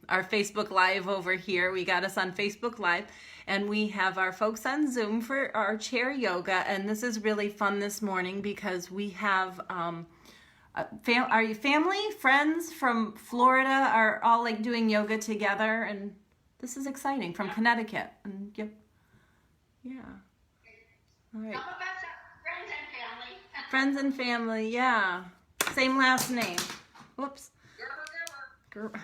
our Facebook Live over here. We got us on Facebook Live, and we have our folks on Zoom for our chair yoga. And this is really fun this morning because we have are you family, friends from Florida are all like doing yoga together, and this is exciting from Connecticut. And yep, yeah. All right. Friends and family. Friends and family, yeah. Same last name. Whoops. Gerber.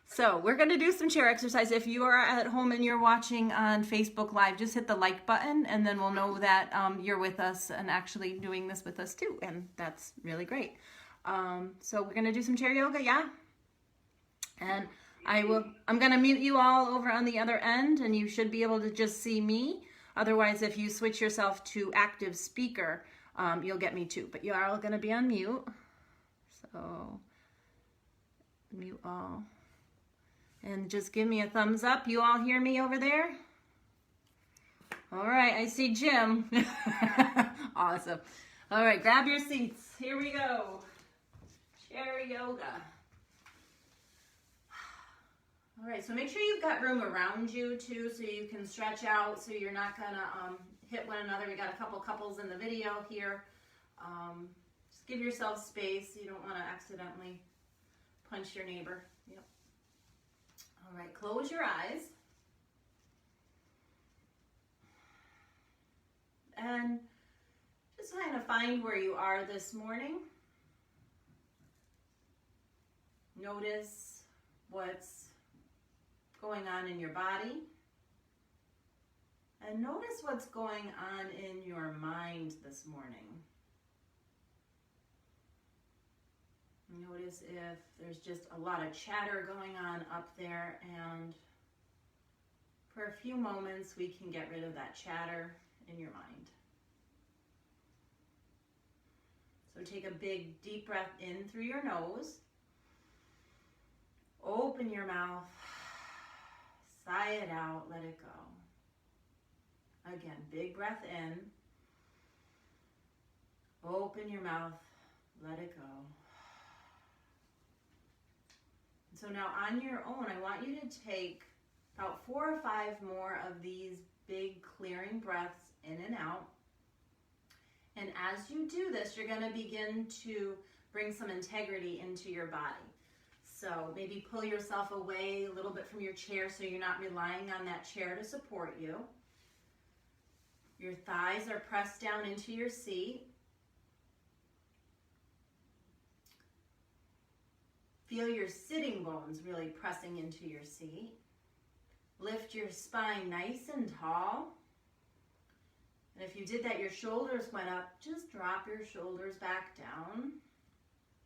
So we're going to do some chair exercise. If you are at home and you're watching on Facebook Live, just hit the like button, and then we'll know that you're with us and actually doing this with us too, and that's really great. So we're going to do some chair yoga, yeah? And I'm going to mute you all over on the other end, and you should be able to just see me. Otherwise, if you switch yourself to active speaker, you'll get me too. But you are all going to be on mute. So mute all. And just give me a thumbs up. You all hear me over there? All right, I see Jim. Awesome. All right, grab your seats. Here we go. Chair yoga. All right, so make sure you've got room around you too, so you can stretch out, so you're not gonna hit one another. We got a couple couples in the video here. Just give yourself space. You don't want to accidentally punch your neighbor. Yep. All right, close your eyes. And just kind of find where you are this morning. Notice what's going on in your body. And notice what's going on in your mind this morning. Notice if there's just a lot of chatter going on up there, and for a few moments we can get rid of that chatter in your mind. So take a big deep breath in through your nose. Open your mouth. Sigh it out, let it go. Again, big breath in. Open your mouth, let it go. So now on your own, I want you to take about 4 or 5 more of these big clearing breaths in and out. And as you do this, you're going to begin to bring some integrity into your body. So maybe pull yourself away a little bit from your chair so you're not relying on that chair to support you. Your thighs are pressed down into your seat. Feel your sitting bones really pressing into your seat. Lift your spine nice and tall. And if you did that, your shoulders went up, just drop your shoulders back down.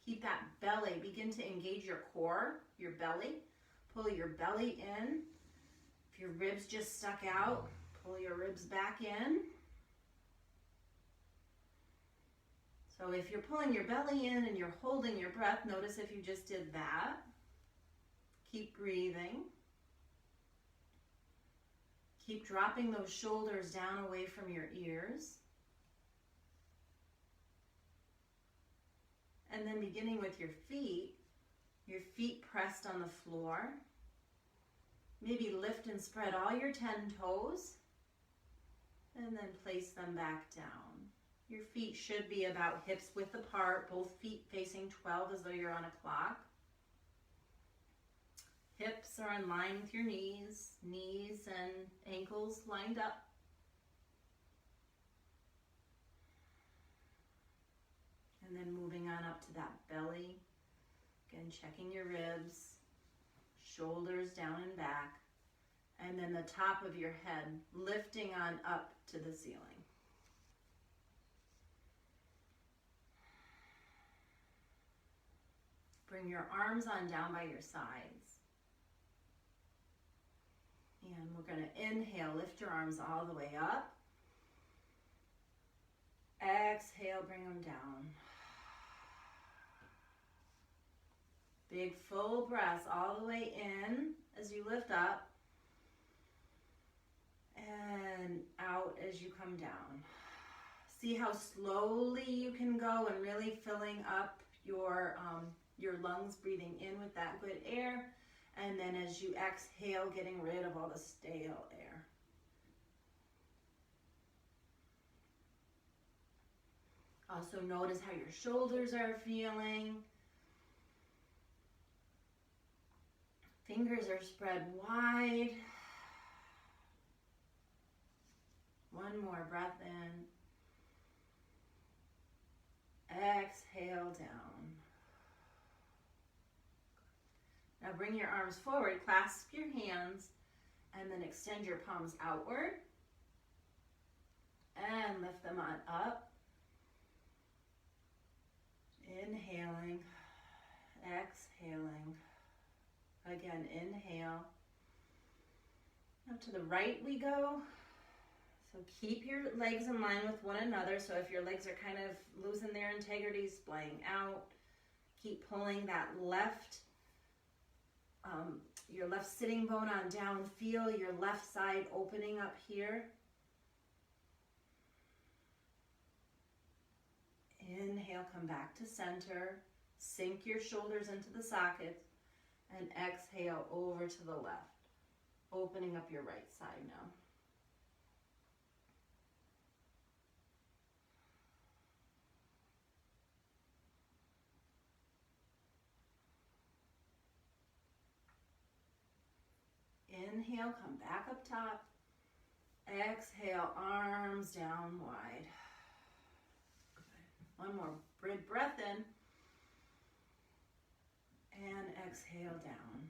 Keep that belly, begin to engage your core, your belly. Pull your belly in. If your ribs just stuck out, pull your ribs back in. So if you're pulling your belly in and you're holding your breath, notice if you just did that. Keep breathing. Keep dropping those shoulders down away from your ears. And then beginning with your feet pressed on the floor. Maybe lift and spread all your 10 toes and then place them back down. Your feet should be about hips width apart, both feet facing 12 as though you're on a clock. Hips are in line with your knees and ankles lined up. And then moving on up to that belly. Again, checking your ribs, shoulders down and back. And then the top of your head lifting on up to the ceiling. Bring your arms on down by your sides. And we're going to inhale, lift your arms all the way up. Exhale, bring them down. Big full breaths all the way in as you lift up. And out as you come down. See how slowly you can go and really filling up your your lungs breathing in with that good air, and then as you exhale, getting rid of all the stale air. Also notice how your shoulders are feeling. Fingers are spread wide. One more breath in. Exhale down. Now bring your arms forward, clasp your hands, and then extend your palms outward. And lift them on up. Inhaling, exhaling. Again, inhale. Now to the right we go. So keep your legs in line with one another. So if your legs are kind of losing their integrity, splaying out, keep pulling that left, your left sitting bone on down. Feel your left side opening up here. Inhale, come back to center. Sink your shoulders into the sockets. And exhale over to the left. Opening up your right side now. Inhale, come back up top. Exhale, arms down wide. Good. One more breath in. And exhale down.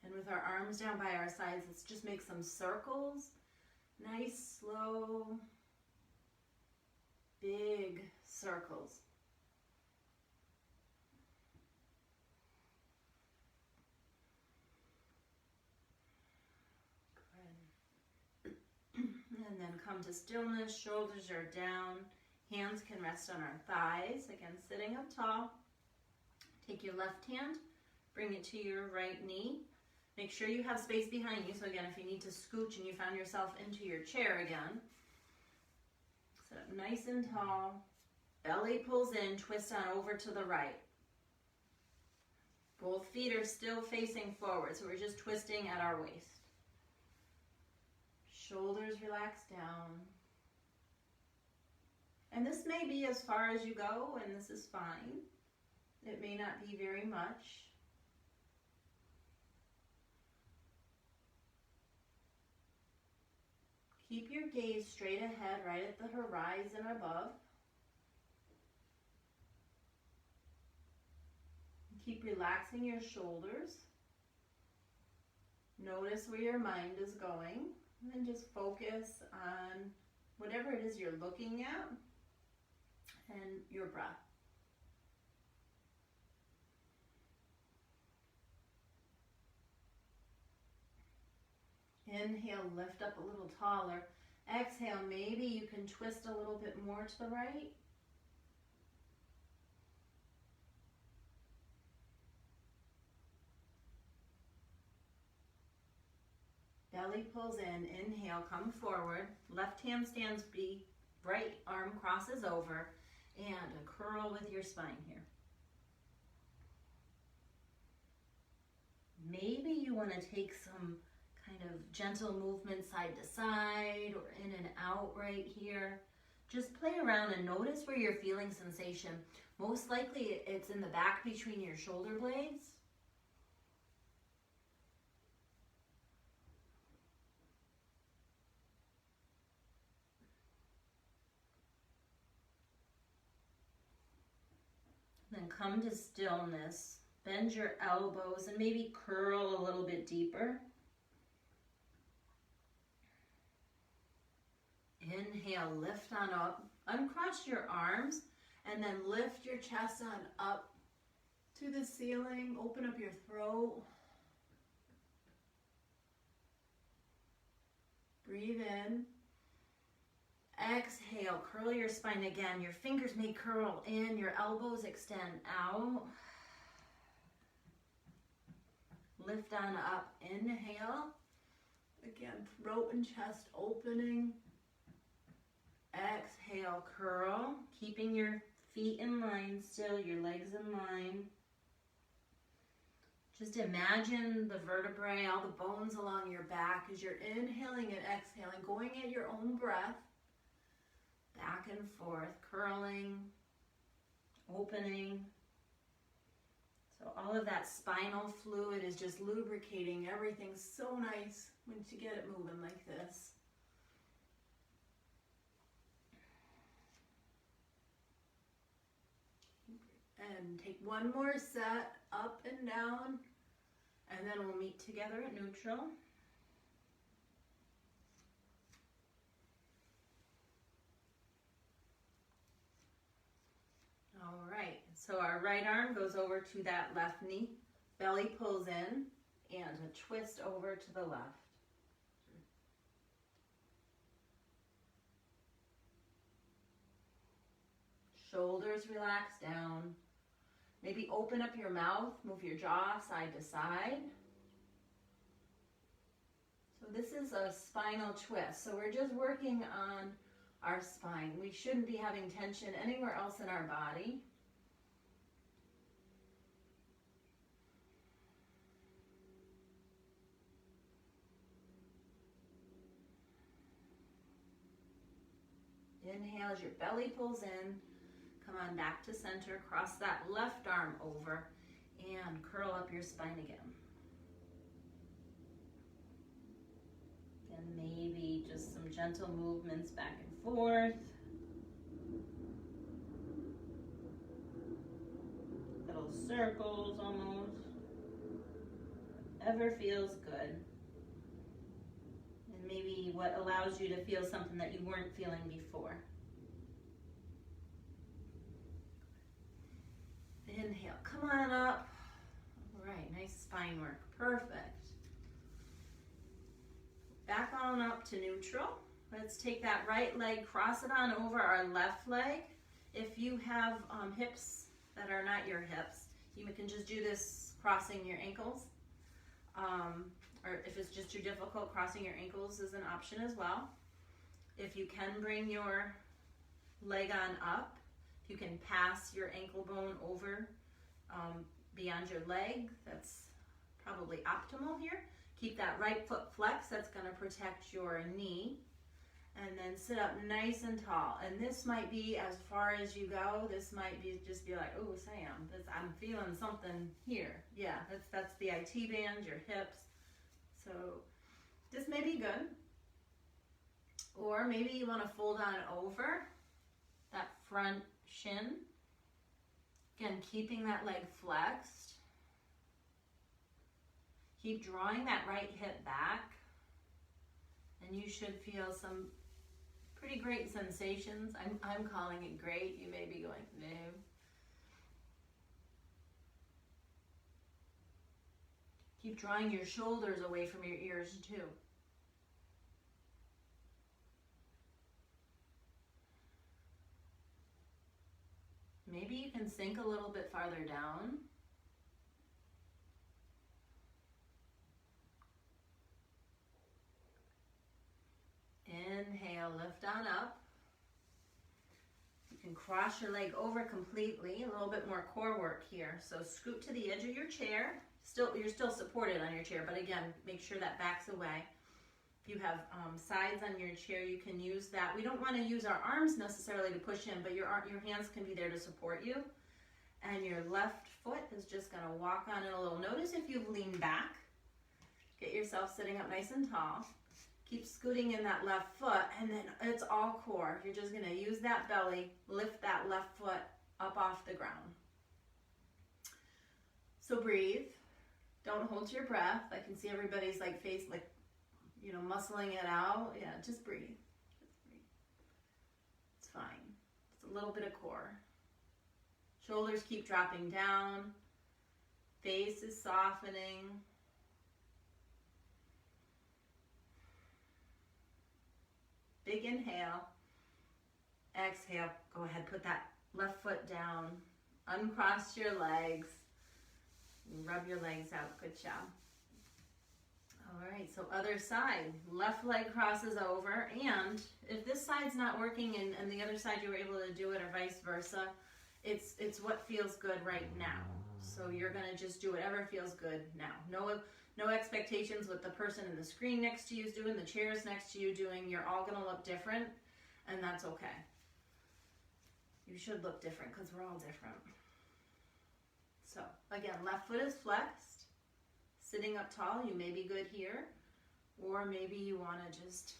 And with our arms down by our sides, let's just make some circles. Nice, slow, big circles. Good. And then come to stillness, shoulders are down. Hands can rest on our thighs. Again, sitting up tall. Take your left hand, bring it to your right knee. Make sure you have space behind you. So again, if you need to scooch and you found yourself into your chair again, sit up nice and tall. Belly pulls in, twist on over to the right. Both feet are still facing forward, so we're just twisting at our waist. Shoulders relax down. And this may be as far as you go, and this is fine. It may not be very much. Keep your gaze straight ahead, right at the horizon above. Keep relaxing your shoulders. Notice where your mind is going, and then just focus on whatever it is you're looking at and your breath. Inhale, lift up a little taller. Exhale, maybe you can twist a little bit more to the right. Belly pulls in. Inhale, come forward. Left hand stands be right arm crosses over, and a curl with your spine here. Maybe you want to take some kind of gentle movement side to side or in and out right here. Just play around and notice where you're feeling sensation. Most likely it's in the back between your shoulder blades. Then come to stillness. Bend your elbows and maybe curl a little bit deeper. Inhale, lift on up. Uncross your arms and then lift your chest on up to the ceiling. Open up your throat. Breathe in. Exhale, curl your spine again. Your fingers may curl in, your elbows extend out. Lift on up, inhale. Again, throat and chest opening. Exhale, curl, keeping your Feet in line still, your legs in line. Just imagine the vertebrae, all the bones along your back as you're inhaling and exhaling, going at your own breath. Back and forth, curling, opening. So all of that spinal fluid is just lubricating everything so nice once you get it moving like this. And take one more set, up and down, and then we'll meet together at neutral. All right, so our right arm goes over to that left knee, belly pulls in, and a twist over to the left. Shoulders relax down. Maybe open up your mouth, move your jaw side to side. So this is a spinal twist. So we're just working on our spine. We shouldn't be having tension anywhere else in our body. Inhale as your belly pulls in. Come on back to center. Cross that left arm over and curl up your spine again. And maybe just some gentle movements back and forth. Little circles almost. Whatever feels good. And maybe what allows you to feel something that you weren't feeling before. Inhale, come on up. All right, nice spine work, perfect. Back on up to neutral. Let's take that right leg, cross it on over our left leg. If you have hips that are not your hips, you can just do this crossing your ankles. Or if it's just too difficult, crossing your ankles is an option as well. If you can bring your leg on up, you can pass your ankle bone over beyond your leg. That's probably optimal here. Keep that right foot flexed. That's going to protect your knee. And then sit up nice and tall. And this might be as far as you go. This might be just be like, oh, Sam, I'm feeling something here. Yeah, that's the IT band, your hips. So this may be good. Or maybe you want to fold on over that front shin. Again, keeping that leg flexed. Keep drawing that right hip back. And you should feel some pretty great sensations. I'm calling it great. You may be going, no. Keep drawing your shoulders away from your ears too. Maybe you can sink a little bit farther down. Inhale, lift on up. You can cross your leg over completely, a little bit more core work here. So scoot to the edge of your chair. You're still supported on your chair, but again, make sure that back's away. If you have sides on your chair, you can use that. We don't want to use our arms necessarily to push in, but your hands can be there to support you. And your left foot is just going to walk on in a little. Notice if you've leaned back. Get yourself sitting up nice and tall. Keep scooting in that left foot, and then it's all core. You're just going to use that belly, lift that left foot up off the ground. So breathe. Don't hold your breath. I can see everybody's face, muscling it out. Yeah, just breathe. Just breathe. It's fine. It's a little bit of core. Shoulders keep dropping down. Face is softening. Big inhale. Exhale. Go ahead, put that left foot down. Uncross your legs. Rub your legs out. Good job. All right, so other side. Left leg crosses over, and if this side's not working and the other side you were able to do it, or vice versa, It's what feels good right now. So you're gonna just do whatever feels good now. No expectations what the person in the screen next to you is doing, the chairs next to you doing. You're all gonna look different, and that's okay. You should look different because we're all different. So again, left foot is flexed, sitting up tall. You may be good here, or maybe you want to just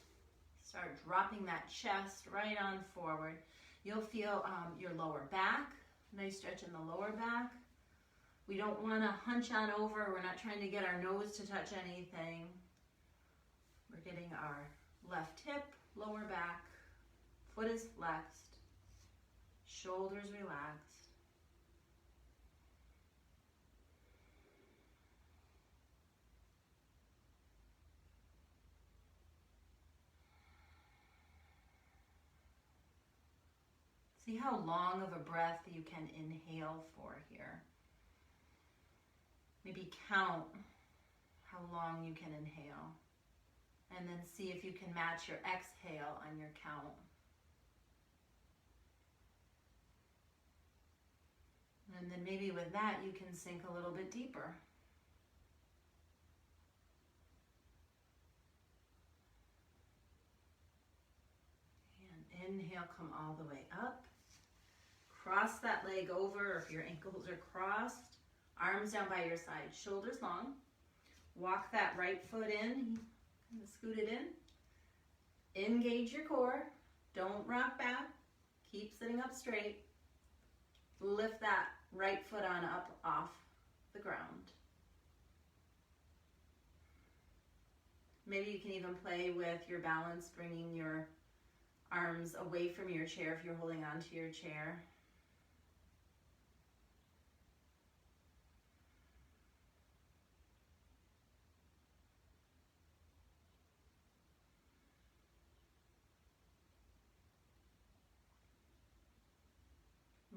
start dropping that chest right on forward. You'll feel your lower back, nice stretch in the lower back. We don't want to hunch on over. We're not trying to get our nose to touch anything. We're getting our left hip, lower back, foot is flexed, shoulders relaxed. See how long of a breath you can inhale for here. Maybe count how long you can inhale. And then see if you can match your exhale on your count. And then maybe with that you can sink a little bit deeper. And inhale, come all the way up. Cross that leg over, or if your ankles are crossed, arms down by your side, shoulders long. Walk that right foot in, kind of scoot it in. Engage your core. Don't rock back. Keep sitting up straight. Lift that right foot on up off the ground. Maybe you can even play with your balance, bringing your arms away from your chair if you're holding on to your chair.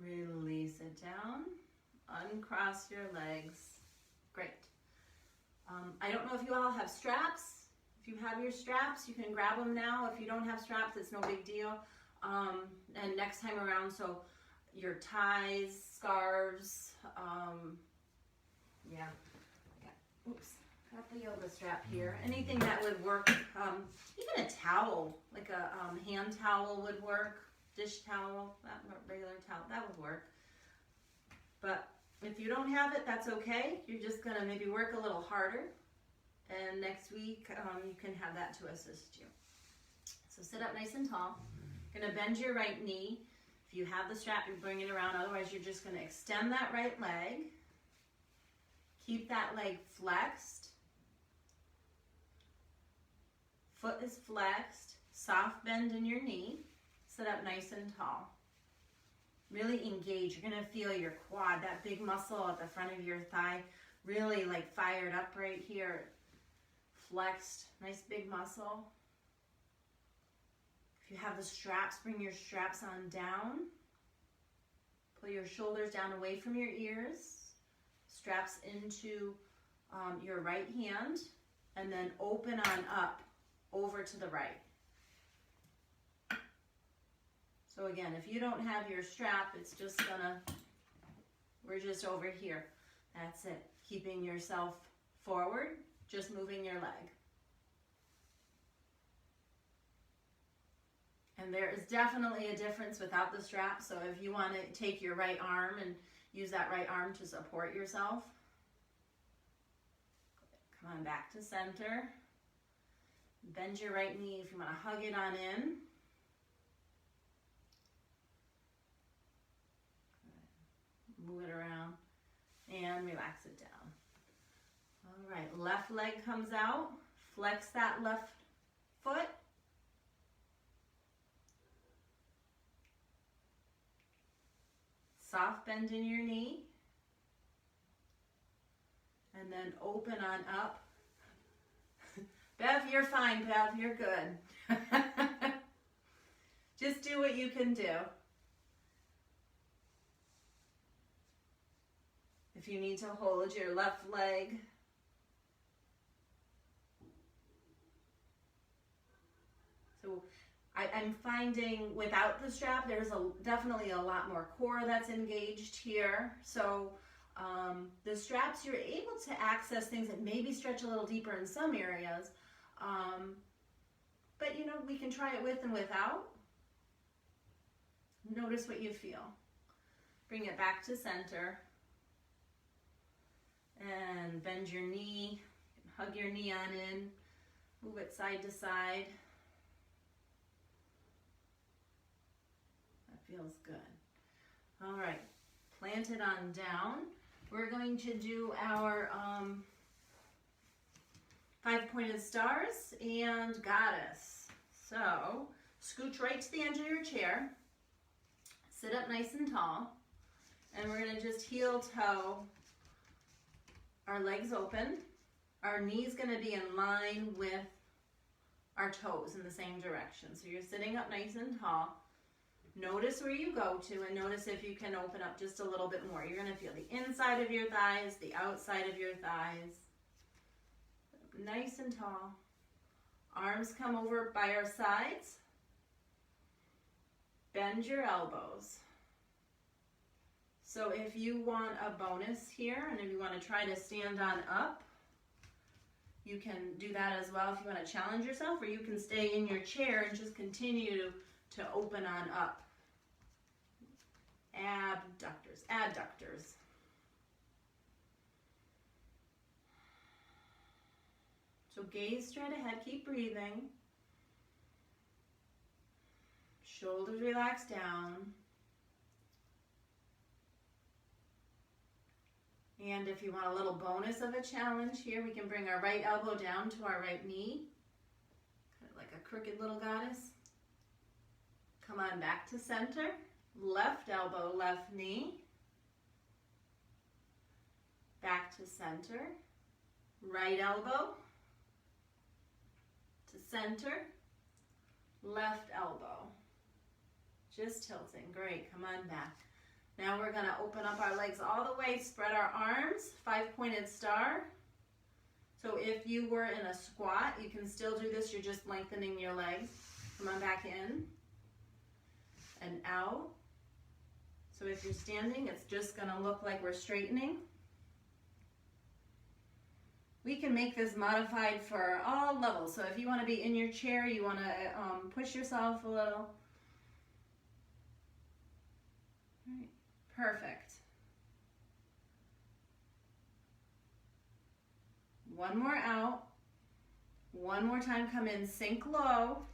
Release it down. Uncross your legs. Great. I don't know if you all have straps. If you have your straps, you can grab them now. If you don't have straps, it's no big deal. And next time around, so your ties, scarves, yeah. Oops, got the yoga strap here. Anything that would work. Even a towel, like a hand towel would work. Dish towel, that regular towel, that would work. But if you don't have it, that's okay. You're just gonna maybe work a little harder. And next week, you can have that to assist you. So sit up nice and tall. Gonna bend your right knee. If you have the strap, you bring it around. Otherwise, you're just gonna extend that right leg. Keep that leg flexed. Foot is flexed. Soft bend in your knee. Sit up nice and tall. Really engage. You're gonna feel your quad, that big muscle at the front of your thigh, really like fired up right here. Flexed, nice big muscle. If you have the straps, bring your straps on down. Pull your shoulders down away from your ears. Straps into your right hand, and then open on up over to the right. So again, if you don't have your strap, it's just we're just over here. That's it. Keeping yourself forward, just moving your leg. And there is definitely a difference without the strap. So if you want to take your right arm and use that right arm to support yourself. Come on back to center. Bend your right knee if you want to hug it on in. Move it around and relax it down. All right, left leg comes out. Flex that left foot. Soft bend in your knee. And then open on up. Bev, you're fine, Bev, you're good. Just do what you can do. If you need to hold your left leg, so I'm finding without the strap, there's definitely a lot more core that's engaged here. So the straps, you're able to access things that maybe stretch a little deeper in some areas. But you know, we can try it with and without. Notice what you feel. Bring it back to center. And bend your knee. Hug your knee on in. Move it side to side. That feels good. All right. Plant it on down. We're going to do our 5-pointed stars and goddess. So, scooch right to the edge of your chair. Sit up nice and tall. And we're going to just heel toe our legs open. Our knee's going to be in line with our toes in the same direction. So you're sitting up nice and tall. Notice where you go to and notice if you can open up just a little bit more. You're going to feel the inside of your thighs, the outside of your thighs. Nice and tall. Arms come over by our sides. Bend your elbows. So if you want a bonus here, and if you want to try to stand on up, you can do that as well if you want to challenge yourself, or you can stay in your chair and just continue to open on up. Abductors, adductors. So gaze straight ahead, keep breathing. Shoulders relax down. And if you want a little bonus of a challenge here, we can bring our right elbow down to our right knee. Kind of like a crooked little goddess. Come on back to center. Left elbow, left knee. Back to center. Right elbow to center. Left elbow. Just tilting. Great. Come on back. Now we're going to open up our legs all the way, spread our arms, 5-pointed star. So if you were in a squat, you can still do this. You're just lengthening your legs. Come on back in and out. So if you're standing, it's just going to look like we're straightening. We can make this modified for all levels. So if you want to be in your chair, you want to push yourself a little. All right. Perfect. One more out. One more time, come in, sink low.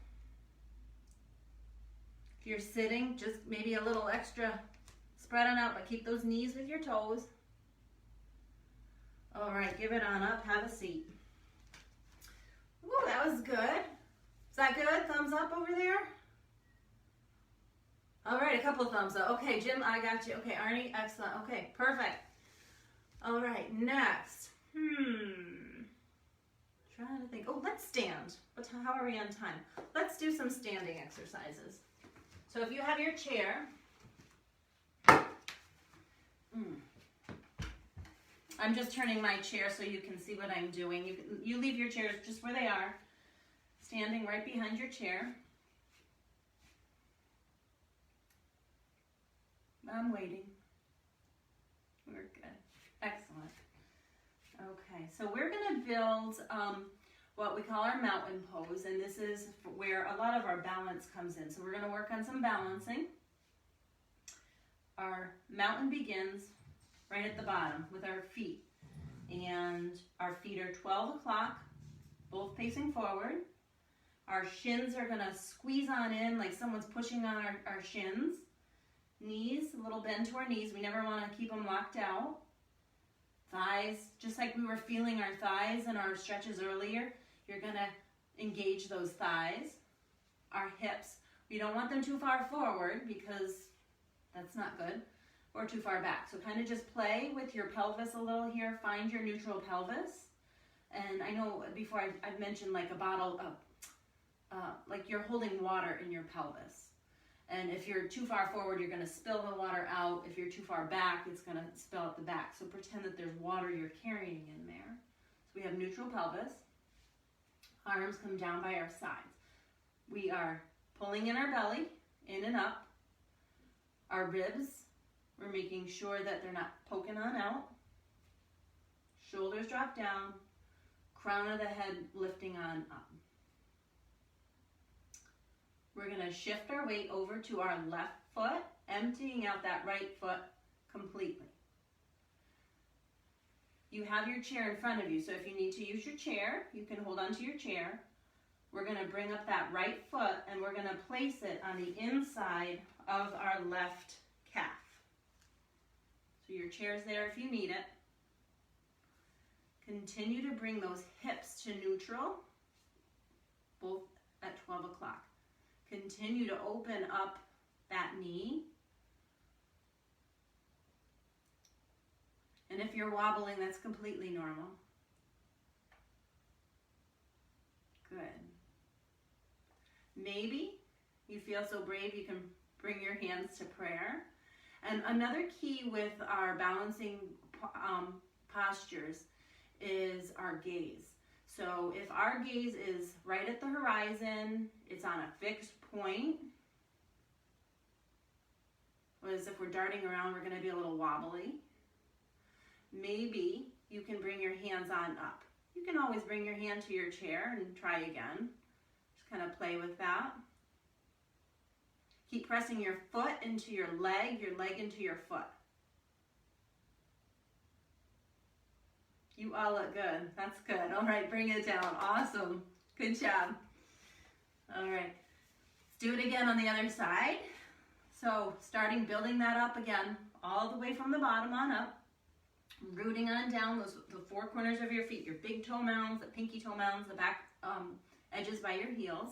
If you're sitting, just maybe a little extra spread on out, but keep those knees with your toes. All right, give it on up, have a seat. Woo, that was good. Is that good? Thumbs up over there? All right, a couple of thumbs up. Okay, Jim, I got you. Okay, Arnie, excellent. Okay, perfect. All right, next. Trying to think. Oh, let's stand. How are we on time? Let's do some standing exercises. So if you have your chair, I'm just turning my chair so you can see what I'm doing. You leave your chairs just where they are, standing right behind your chair. I'm waiting. We're good. Excellent. Okay, so we're going to build what we call our mountain pose, and this is where a lot of our balance comes in. So we're going to work on some balancing. Our mountain begins right at the bottom with our feet, and our feet are 12 o'clock, both facing forward. Our shins are going to squeeze on in like someone's pushing on our shins. Knees, a little bend to our knees. We never want to keep them locked out. Thighs, just like we were feeling our thighs in our stretches earlier, you're going to engage those thighs. Our hips, we don't want them too far forward because that's not good, or too far back. So kind of just play with your pelvis a little here. Find your neutral pelvis. And I know before I've mentioned like a bottle of, like you're holding water in your pelvis. And if you're too far forward, you're going to spill the water out. If you're too far back, it's going to spill out the back. So pretend that there's water you're carrying in there. So we have neutral pelvis. Arms come down by our sides. We are pulling in our belly, in and up. Our ribs, we're making sure that they're not poking on out. Shoulders drop down, crown of the head lifting on up. We're going to shift our weight over to our left foot, emptying out that right foot completely. You have your chair in front of you, so if you need to use your chair, you can hold onto your chair. We're going to bring up that right foot and we're going to place it on the inside of our left calf. So your chair's there if you need it. Continue to bring those hips to neutral, both at 12 o'clock. Continue to open up that knee. And if you're wobbling, that's completely normal. Good. Maybe you feel so brave you can bring your hands to prayer. And another key with our balancing postures is our gaze. So if our gaze is right at the horizon, it's on a fixed point, whereas if we're darting around, we're going to be a little wobbly. Maybe you can bring your hands on up. You can always bring your hand to your chair and try again. Just kind of play with that. Keep pressing your foot into your leg into your foot. You all look good. That's good. All right, bring it down. Awesome. Good job. All right. Let's do it again on the other side. So starting building that up again, all the way from the bottom on up. Rooting on down the four corners of your feet, your big toe mounds, the pinky toe mounds, the back edges by your heels.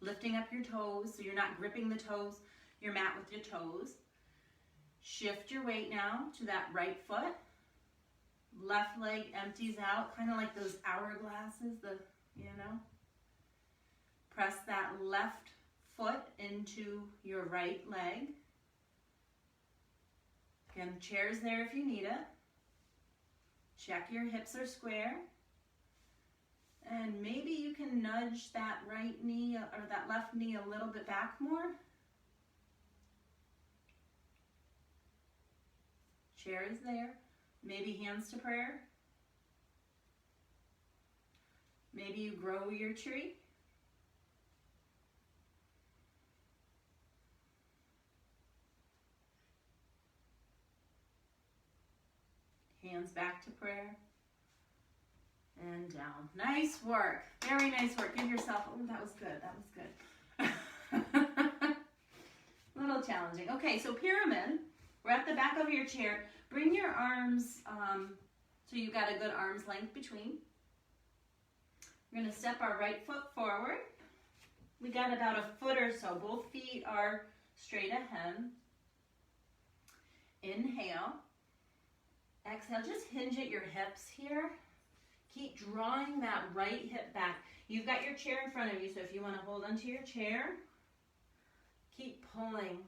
Lifting up your toes so you're not gripping the toes, your mat with your toes. Shift your weight now to that right foot. Left leg empties out, kind of like those hourglasses, Press that left foot into your right leg. Again, chair's there if you need it. Check your hips are square. And maybe you can nudge that right knee or that left knee a little bit back more. Chair is there. Maybe hands to prayer. Maybe you grow your tree. Hands back to prayer. And down. Nice work. Very nice work. Give yourself, oh, that was good. That was good. A little challenging. Okay, so pyramid. We're at the back of your chair. Bring your arms so you've got a good arm's length between. We're going to step our right foot forward. We got about a foot or so. Both feet are straight ahead. Inhale. Exhale. Just hinge at your hips here. Keep drawing that right hip back. You've got your chair in front of you, so if you want to hold onto your chair, keep pulling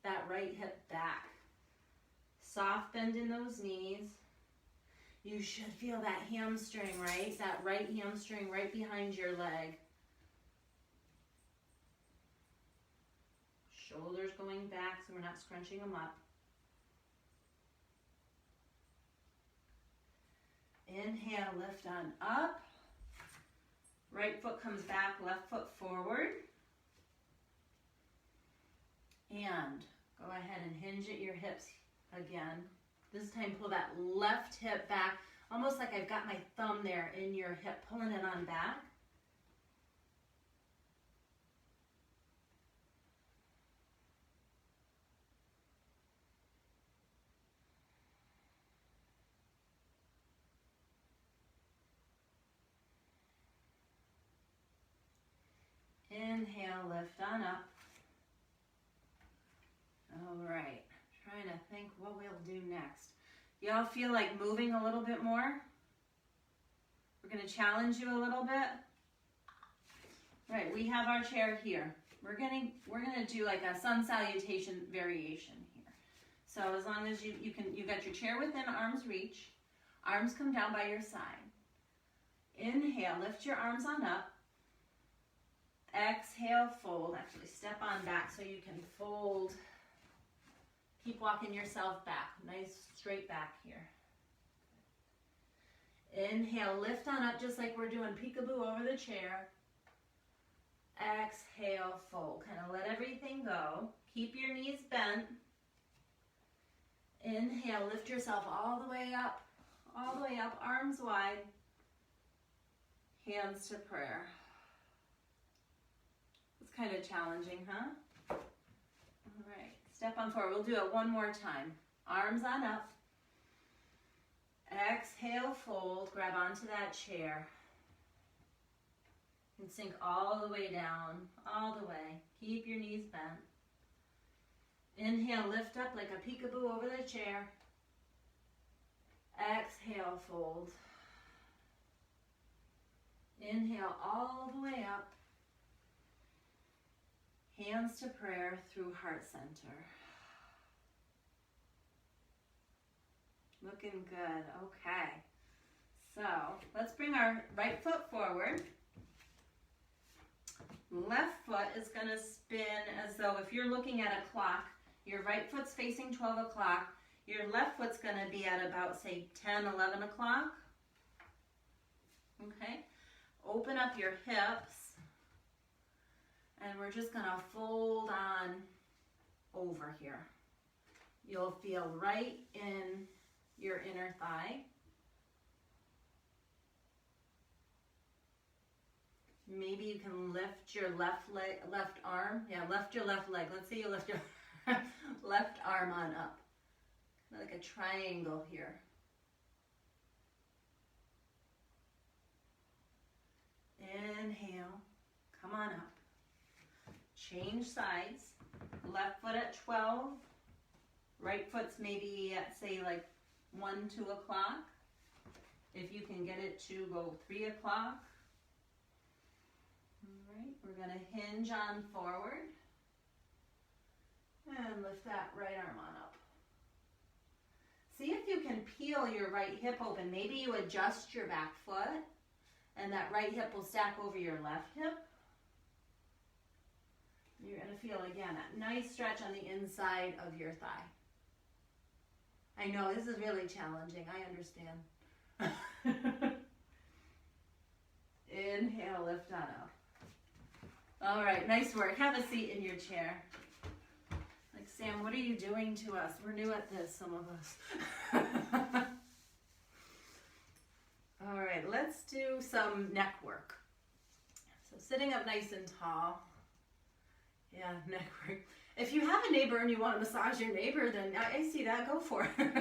that right hip back. Soft bend in those knees. You should feel that hamstring, right? That right hamstring right behind your leg. Shoulders going back so we're not scrunching them up. Inhale, lift on up. Right foot comes back, left foot forward. And go ahead and hinge at your hips again. This time pull that left hip back, almost like I've got my thumb there in your hip, pulling it on back. Inhale, lift on up. All right, trying to think what we'll do next. Y'all feel like moving a little bit more? We're going to challenge you a little bit. All right, we have our chair here. We're gonna do like a sun salutation variation here. So as long as you got your chair within arm's reach, arms come down by your side. Inhale, lift your arms on up. Exhale, fold. Actually, step on back so you can fold. Keep walking yourself back. Nice straight back here. Inhale, lift on up just like we're doing peekaboo over the chair. Exhale, fold. Kind of let everything go. Keep your knees bent. Inhale, lift yourself all the way up, arms wide. Hands to prayer. It's kind of challenging, huh? All right, step on forward. We'll do it one more time. Arms on up. Exhale, fold. Grab onto that chair. And sink all the way down, all the way. Keep your knees bent. Inhale, lift up like a peekaboo over the chair. Exhale, fold. Inhale all the way up. Hands to prayer through heart center. Looking good. Okay. So let's bring our right foot forward. Left foot is going to spin as though if you're looking at a clock, your right foot's facing 12 o'clock, your left foot's going to be at about, say, 10, 11 o'clock. Okay? Open up your hips, and we're just going to fold on over here. You'll feel right in your inner thigh. Maybe you can lift your left arm. Yeah, lift your left leg. Let's see you lift your left arm on up. Like a triangle here. Inhale. Come on up. Change sides. Left foot at 12. Right foot's maybe at, say, like 1, 2 o'clock. If you can get it to go 3 o'clock. All right, we're going to hinge on forward. And lift that right arm on up. See if you can peel your right hip open. Maybe you adjust your back foot, and that right hip will stack over your left hip. You're going to feel, again, a nice stretch on the inside of your thigh. I know, this is really challenging. I understand. Inhale, lift on up. All right, nice work. Have a seat in your chair. Like, Sam, what are you doing to us? We're new at this, some of us. All right, let's do some neck work. So sitting up nice and tall. Yeah, neck work. If you have a neighbor and you want to massage your neighbor, then I see that, go for it.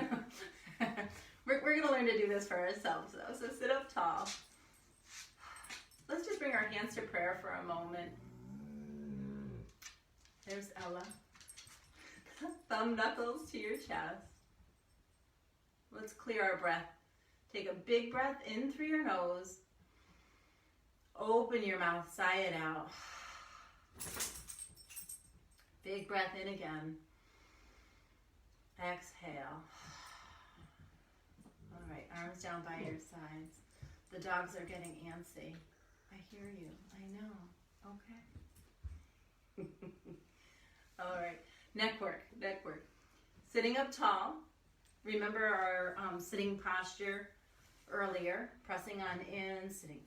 We're going to learn to do this for ourselves, though. So sit up tall. Let's just bring our hands to prayer for a moment. There's Ella. Thumb knuckles to your chest. Let's clear our breath. Take a big breath in through your nose. Open your mouth, sigh it out. Big breath in again. Exhale. All right, arms down by your sides. The dogs are getting antsy. I hear you. I know. Okay. All right. Neck work. Sitting up tall. Remember our sitting posture earlier. Pressing on in, sitting.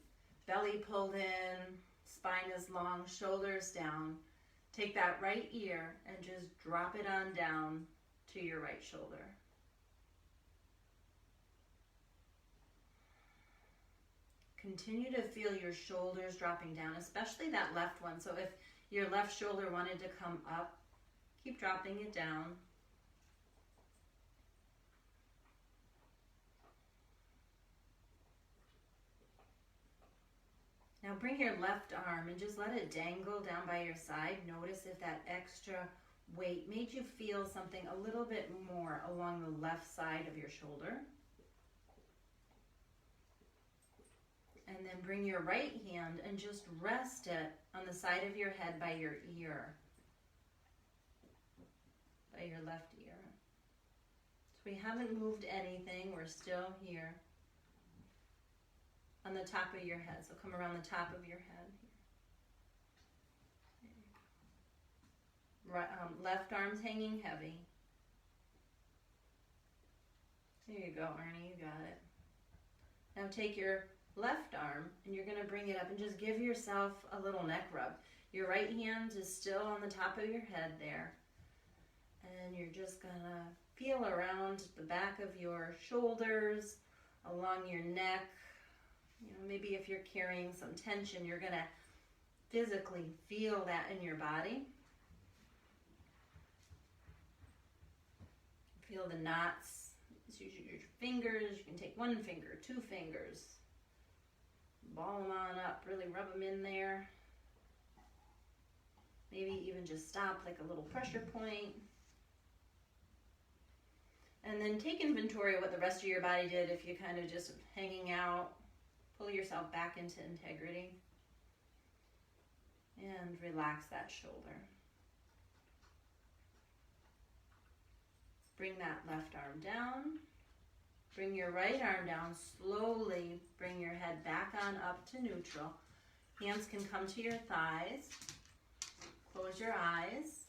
Belly pulled in, spine is long, shoulders down. Take that right ear and just drop it on down to your right shoulder. Continue to feel your shoulders dropping down, especially that left one. So if your left shoulder wanted to come up, keep dropping it down. Now bring your left arm and just let it dangle down by your side. Notice if that extra weight made you feel something a little bit more along the left side of your shoulder. And then bring your right hand and just rest it on the side of your head by your ear. By your left ear. So we haven't moved anything, we're still here. On the top of your head, so come around the top of your head. Left arm's hanging heavy. There you go, Arnie, you got it. Now take your left arm and you're gonna bring it up and just give yourself a little neck rub. Your right hand is still on the top of your head there. And you're just gonna feel around the back of your shoulders, along your neck. You know, maybe if you're carrying some tension, you're gonna physically feel that in your body. Feel the knots. Just use your fingers. You can take one finger, 2 fingers. Ball them on up, really rub them in there. Maybe even just stop like a little pressure point. And then take inventory of what the rest of your body did if you're kind of just hanging out. Pull yourself back into integrity. And relax that shoulder. Bring that left arm down. Bring your right arm down. Slowly bring your head back on up to neutral. Hands can come to your thighs. Close your eyes.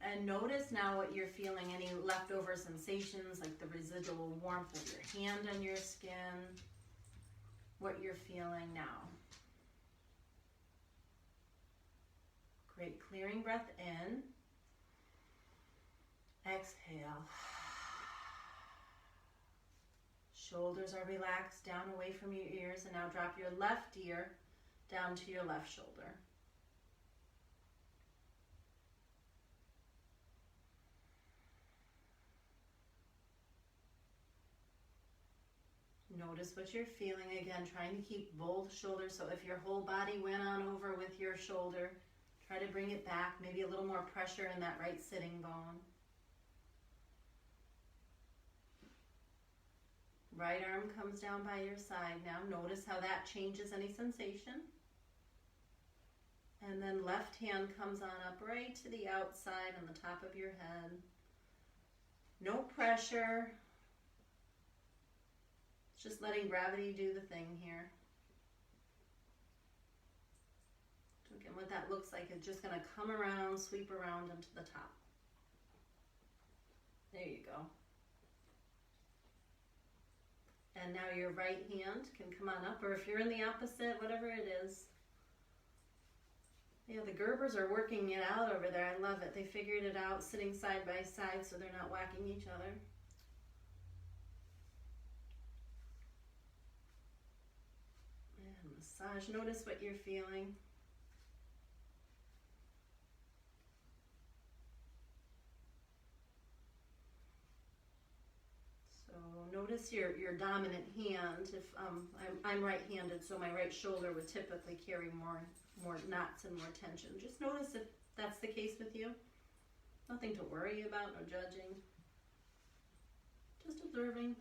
And notice now what you're feeling, any leftover sensations like the residual warmth of your hand on your skin, what you're feeling now. Great, clearing breath in. Exhale. Shoulders are relaxed down away from your ears, and now drop your left ear down to your left shoulder. Notice what you're feeling. Again, trying to keep both shoulders, so if your whole body went on over with your shoulder, try to bring it back, maybe a little more pressure in that right sitting bone. Right arm comes down by your side now. Notice how that changes any sensation. And then left hand comes on up right to the outside on the top of your head. No pressure. Just letting gravity do the thing here. So again, what that looks like is just going to come around, sweep around into the top. There you go. And now your right hand can come on up, or if you're in the opposite, whatever it is. Yeah, the Gerbers are working it out over there. I love it. They figured it out sitting side by side so they're not whacking each other. And massage. Notice what you're feeling. Notice your dominant hand. If I'm right-handed, so my right shoulder would typically carry more knots and more tension. Just notice if that's the case with you. Nothing to worry about, no judging. Just observing.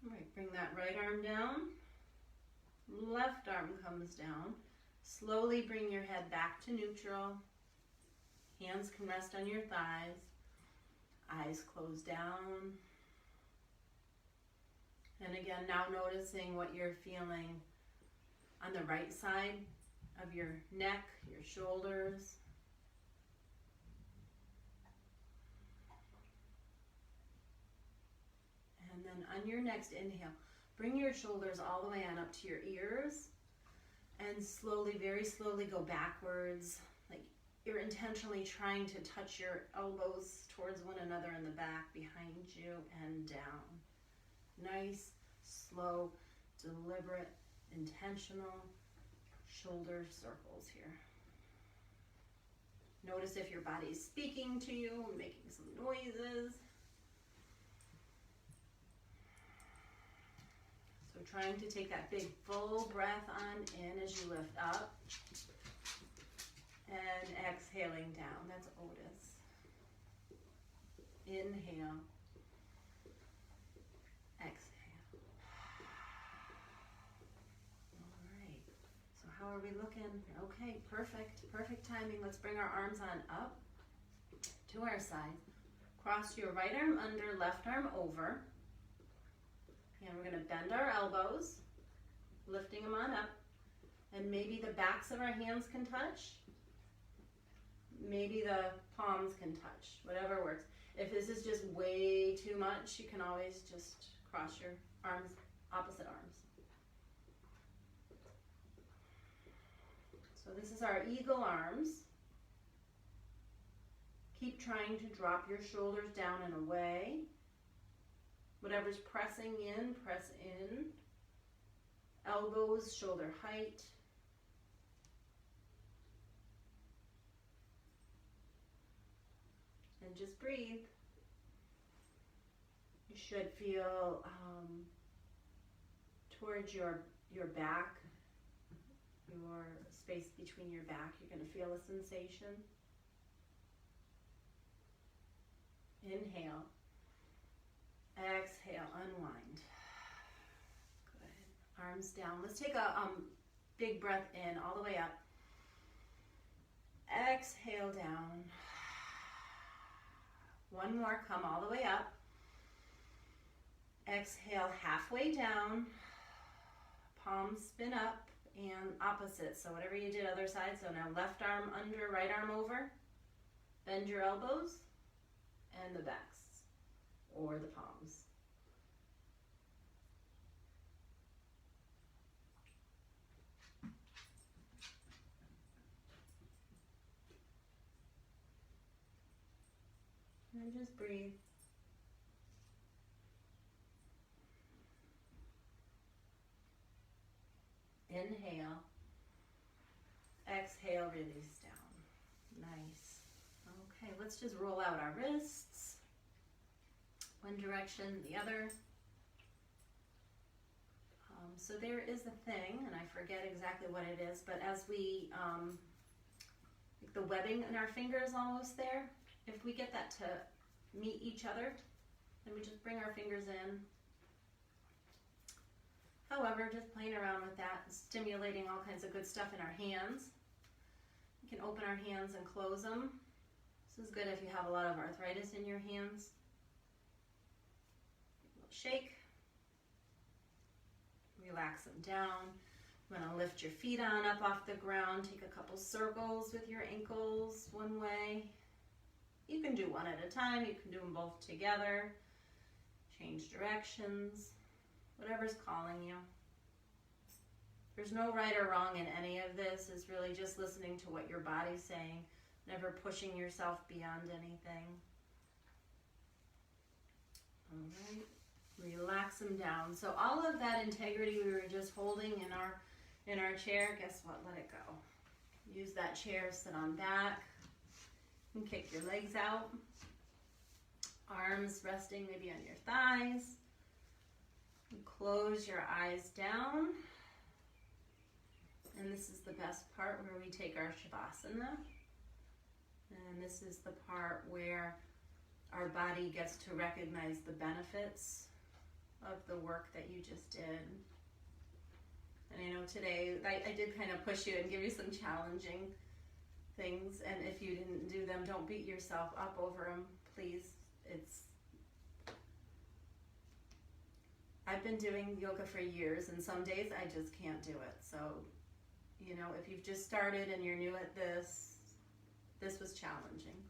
All right, bring that right arm down. Left arm comes down. Slowly bring your head back to neutral. Hands can rest on your thighs. Eyes closed down. And again, now noticing what you're feeling on the right side of your neck, your shoulders. And then on your next inhale, bring your shoulders all the way on up to your ears and slowly, very slowly go backwards. Like you're intentionally trying to touch your elbows towards one another in the back, behind you, and down. Nice, slow, deliberate, intentional shoulder circles here. Notice if your body's speaking to you, making some noises. So trying to take that big full breath on in as you lift up. And exhaling down. That's Otis. Inhale. Exhale. All right. So how are we looking? Okay, perfect. Perfect timing. Let's bring our arms on up to our side. Cross your right arm under, left arm over. And we're going to bend our elbows. lifting them on up. And maybe the backs of our hands can touch. Maybe the palms can touch, whatever works. If this is just way too much, you can always just cross your arms, opposite arms. So this is our eagle arms. Keep trying to drop your shoulders down and away. Whatever's pressing in, press in. Elbows, shoulder height. And just breathe. You should feel towards your back, your space between your back. You're going to feel a sensation. Inhale. Exhale, unwind. Good. Arms down. Let's take a big breath in all the way up. Exhale down. One more, come all the way up. Exhale halfway down. Palms spin up and opposite. So whatever you did other side. So now left arm under, right arm over. Bend your elbows and the backs or the palms. And just breathe. Inhale. Exhale, release down. Nice. Okay, let's just roll out our wrists. One direction, the other. So there is a thing, and I forget exactly what it is, but as we, the webbing in our finger is almost there. If we get that to meet each other, then we just bring our fingers in. However, just playing around with that, stimulating all kinds of good stuff in our hands. We can open our hands and close them. This is good if you have a lot of arthritis in your hands. Shake. Relax them down. I'm going to lift your feet on up off the ground. Take a couple circles with your ankles one way. You can do one at a time. You can do them both together. Change directions. Whatever's calling you. There's no right or wrong in any of this. It's really just listening to what your body's saying. Never pushing yourself beyond anything. All right. Relax them down. So all of that integrity we were just holding in our chair, guess what? Let it go. Use that chair, sit on back. You can kick your legs out. Arms resting maybe on your thighs. And close your eyes down. And this is the best part where we take our Shavasana. And this is the part where our body gets to recognize the benefits of the work that you just did. And I know today I did kind of push you and give you some challenging things, and if you didn't do them, don't beat yourself up over them, please. I've been doing yoga for years, and some days I just can't do it. So, you know, if you've just started and you're new at this was challenging.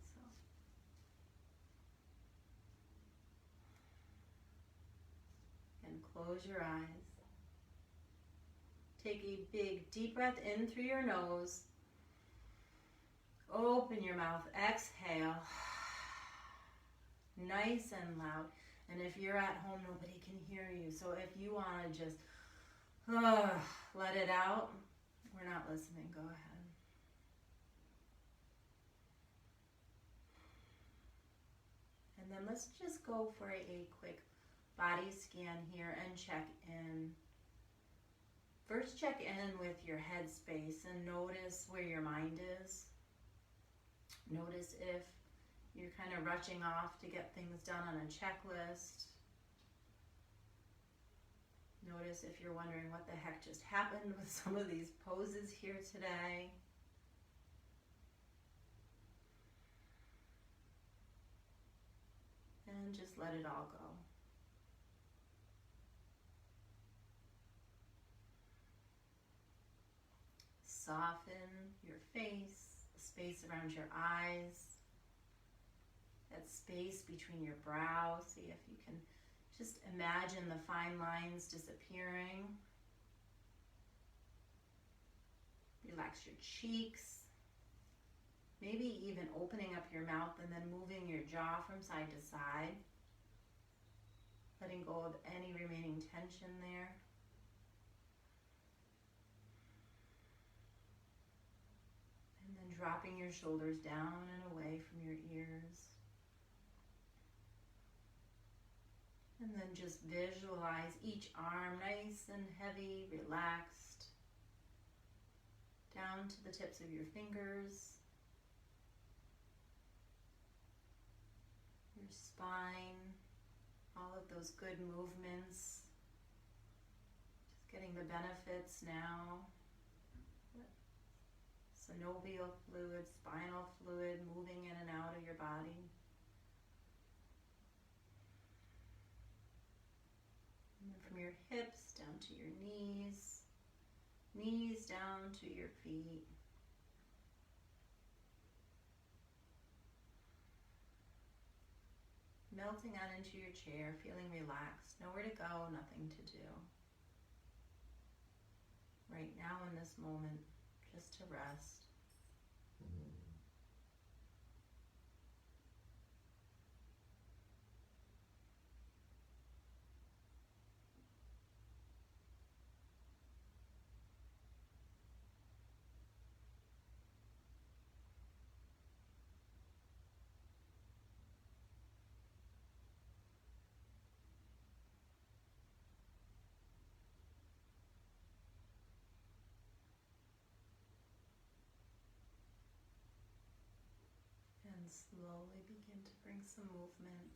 And close your eyes. Take a big deep breath in through your nose. Open your mouth. Exhale. Nice and loud. And if you're at home, nobody can hear you. So if you want to just let it out, we're not listening. Go ahead. And then let's just go for a quick body scan here and check in. First, check in with your head space and notice where your mind is. Notice if you're kind of rushing off to get things done on a checklist. Notice if you're wondering what the heck just happened with some of these poses here today. And just let it all go. soften your face, the space around your eyes, that space between your brows. See if you can just imagine the fine lines disappearing. Relax your cheeks. Maybe even opening up your mouth and then moving your jaw from side to side. Letting go of any remaining tension there. And then dropping your shoulders down and away from your ears. And then just visualize each arm nice and heavy, relaxed, down to the tips of your fingers, your spine, all of those good movements, just getting the benefits now. Synovial fluid, spinal fluid moving in and out of your body. From your hips down to your knees, knees down to your feet. Melting on into your chair, feeling relaxed, nowhere to go, nothing to do. Right now in this moment, just to rest. Slowly begin to bring some movement.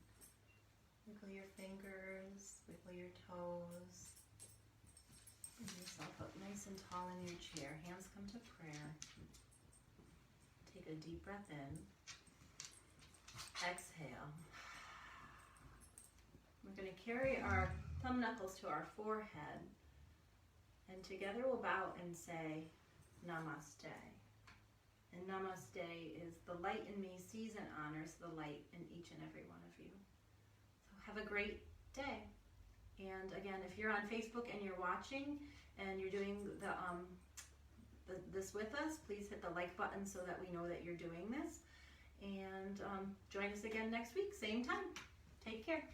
Wiggle your fingers, wiggle your toes. Bring yourself up nice and tall in your chair. Hands come to prayer. Take a deep breath in. Exhale. We're going to carry our thumb knuckles to our forehead. And together we'll bow and say, Namaste. And Namaste is the light in me sees and honors the light in each and every one of you. So have a great day. And again, if you're on Facebook and you're watching and you're doing this with us, please hit the like button so that we know that you're doing this. And join us again next week, same time. Take care.